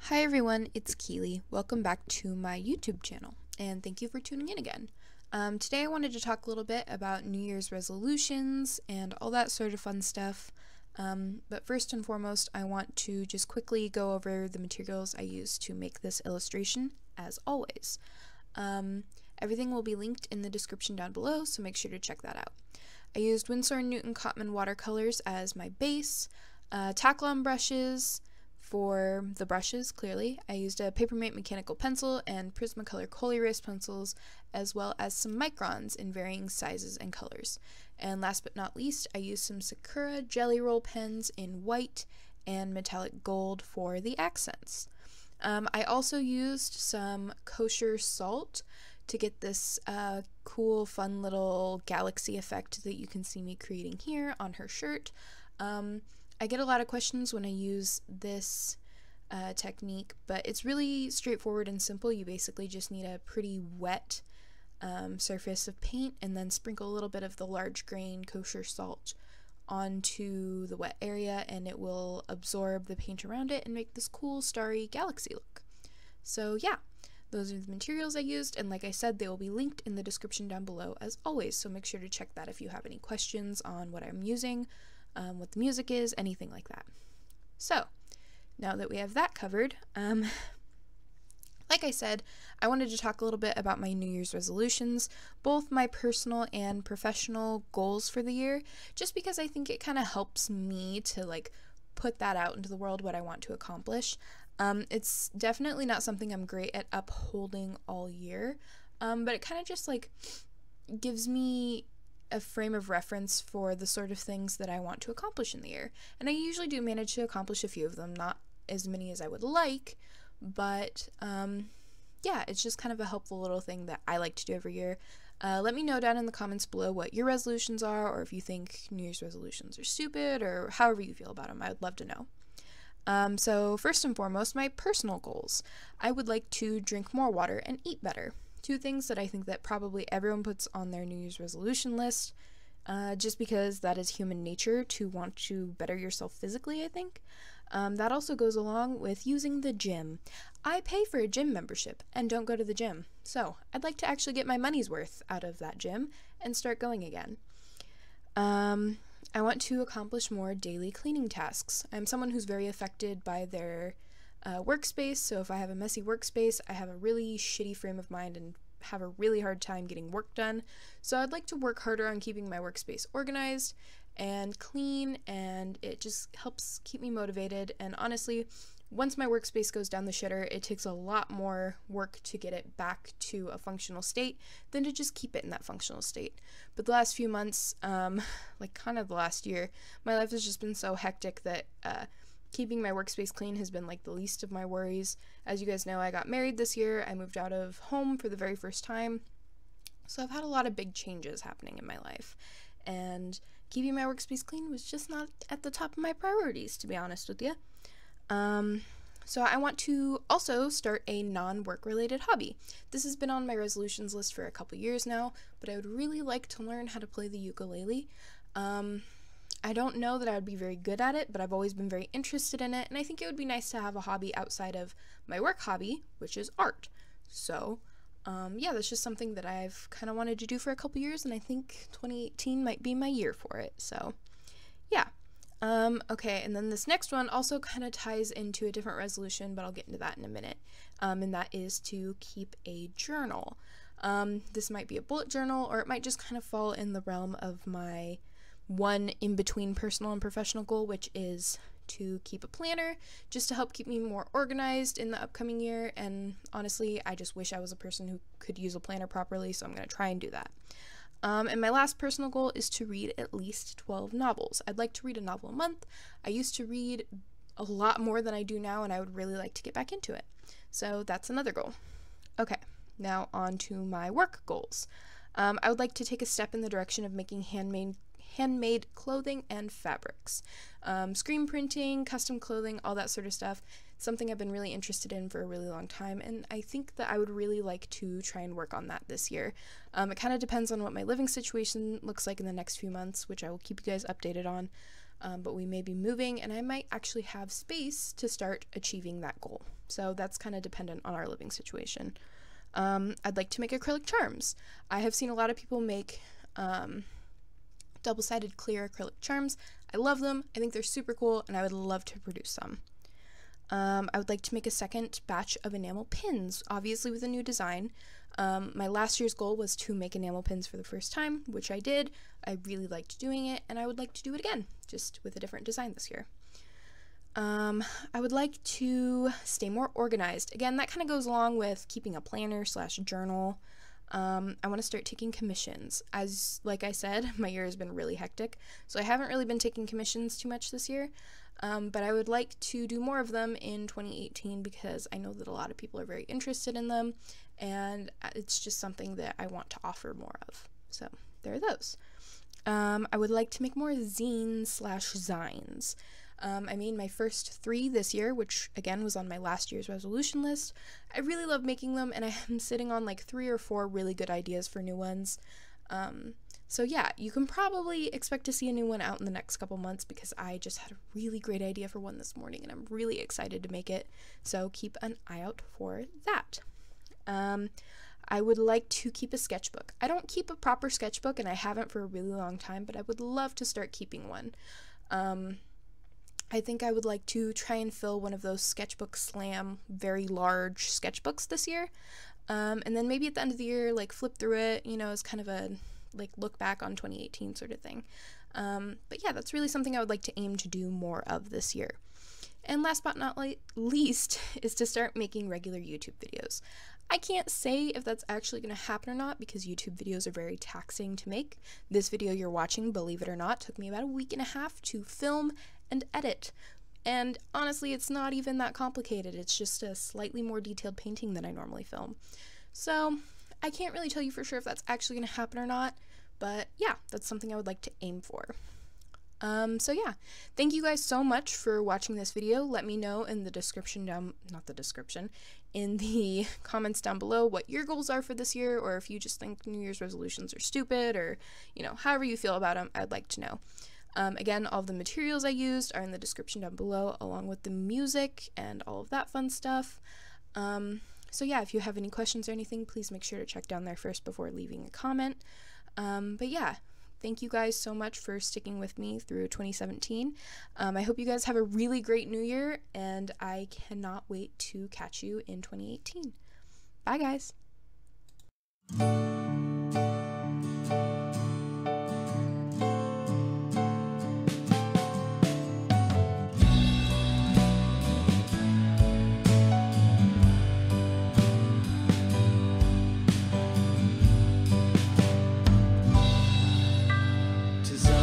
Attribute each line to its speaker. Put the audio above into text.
Speaker 1: Hi everyone, it's Keely. Welcome back to my YouTube channel, and thank you for tuning in again. Today I wanted to talk a little bit about New Year's resolutions and all that sort of fun stuff. But first and foremost, I want to just quickly go over the materials I used to make this illustration, as always. Everything will be linked in the description down below, so make sure to check that out. I used Winsor and Newton Cotman watercolors as my base, Taklon brushes. For the brushes, clearly, I used a Papermate mechanical pencil and Prismacolor Col-Erase pencils, as well as some Microns in varying sizes and colors. And last but not least, I used some Sakura jelly roll pens in white and metallic gold for the accents. I also used some Kosher Salt to get this cool, fun little galaxy effect that you can see me creating here on her shirt. I get a lot of questions when I use this technique, but it's really straightforward and simple. You basically just need a pretty wet surface of paint and then sprinkle a little bit of the large grain kosher salt onto the wet area, and it will absorb the paint around it and make this cool starry galaxy look. So yeah, those are the materials I used, and like I said, they will be linked in the description down below as always, so make sure to check that if you have any questions on what I'm using, what the music is, anything like that. So, now that we have that covered, like I said, I wanted to talk a little bit about my New Year's resolutions, both my personal and professional goals for the year, just because I think it kind of helps me to put that out into the world, what I want to accomplish. It's definitely not something I'm great at upholding all year, but it kind of just gives me a frame of reference for the sort of things that I want to accomplish in the year. And I usually do manage to accomplish a few of them, not as many as I would like, but yeah, it's just kind of a helpful little thing that I like to do every year. Let me know down in the comments below what your resolutions are, or if you think New Year's resolutions are stupid, or however you feel about them. I would love to know. So first and foremost, my personal goals. I would like to drink more water and eat better. Two things that I think that probably everyone puts on their New Year's resolution list, just because that is human nature to want to better yourself physically, I think. That also goes along with using the gym. I pay for a gym membership and don't go to the gym, so I'd like to actually get my money's worth out of that gym and start going again. I want to accomplish more daily cleaning tasks. I'm someone who's very affected by their workspace, so if I have a messy workspace, I have a really shitty frame of mind and have a really hard time getting work done. So I'd like to work harder on keeping my workspace organized and clean, and it just helps keep me motivated. And honestly, once my workspace goes down the shitter, it takes a lot more work to get it back to a functional state than to just keep it in that functional state. But the last few months, kind of the last year, my life has just been so hectic that keeping my workspace clean has been the least of my worries. As you guys know, I got married this year. I moved out of home for the very first time. So I've had a lot of big changes happening in my life. And keeping my workspace clean was just not at the top of my priorities, to be honest with you. So I want to also start a non-work related hobby. This has been on my resolutions list for a couple years now, but I would really like to learn how to play the ukulele. I don't know that I would be very good at it, but I've always been very interested in it, and I think it would be nice to have a hobby outside of my work hobby, which is art. So, yeah, that's just something that I've kind of wanted to do for a couple years, and I think 2018 might be my year for it. So, yeah. Okay, and then this next one also kind of ties into a different resolution, but I'll get into that in a minute, and that is to keep a journal. This might be a bullet journal, or it might just kind of fall in the realm of my one in-between personal and professional goal, which is to keep a planner, just to help keep me more organized in the upcoming year. And honestly, I just wish I was a person who could use a planner properly, so I'm going to try and do that. And my last personal goal is to read at least 12 novels. I'd like to read a novel a month. I used to read a lot more than I do now, and I would really like to get back into it. So that's another goal. Okay, now on to my work goals. I would like to take a step in the direction of making handmade clothing and fabrics. Screen printing, custom clothing, all that sort of stuff. Something I've been really interested in for a really long time, and I think that I would really like to try and work on that this year. It kind of depends on what my living situation looks like in the next few months, which I will keep you guys updated on. but we may be moving and I might actually have space to start achieving that goal. So that's kind of dependent on our living situation. I'd like to make acrylic charms. I have seen a lot of people make double-sided clear acrylic charms. I love them. I think they're super cool and I would love to produce some. I would like to make a second batch of enamel pins, obviously with a new design. My last year's goal was to make enamel pins for the first time, which I did. I really liked doing it, and I would like to do it again, just with a different design this year. I would like to stay more organized. Again, that kind of goes along with keeping a planner / journal. I want to start taking commissions. Like I said, my year has been really hectic, so I haven't really been taking commissions too much this year. But I would like to do more of them in 2018 because I know that a lot of people are very interested in them, and it's just something that I want to offer more of. So there are those. I would like to make more zines / zines. I made my first 3 this year, which again was on my last year's resolution list. I really love making them, and I am sitting on like 3 or 4 really good ideas for new ones. So yeah, you can probably expect to see a new one out in the next couple months because I just had a really great idea for one this morning and I'm really excited to make it. So keep an eye out for that. I would like to keep a sketchbook. I don't keep a proper sketchbook and I haven't for a really long time, but I would love to start keeping one. I think I would like to try and fill one of those Sketchbook Slam very large sketchbooks this year. And then maybe at the end of the year, like flip through it, you know, as kind of a like look back on 2018 sort of thing. But yeah, that's really something I would like to aim to do more of this year. And last but not least is to start making regular YouTube videos. I can't say if that's actually going to happen or not because YouTube videos are very taxing to make. This video you're watching, believe it or not, took me about a week and a half to film and edit. And honestly, it's not even that complicated. It's just a slightly more detailed painting than I normally film. So I can't really tell you for sure if that's actually going to happen or not, but yeah, that's something I would like to aim for. So yeah, thank you guys so much for watching this video. Let me know in the in the comments down below what your goals are for this year, or if you just think New Year's resolutions are stupid, or, you know, however you feel about them, I'd like to know. Again, all of the materials I used are in the description down below, along with the music and all of that fun stuff. So yeah, if you have any questions or anything, please make sure to check down there first before leaving a comment. But yeah, thank you guys so much for sticking with me through 2017. I hope you guys have a really great new year, and I cannot wait to catch you in 2018. Bye, guys.
Speaker 2: Desire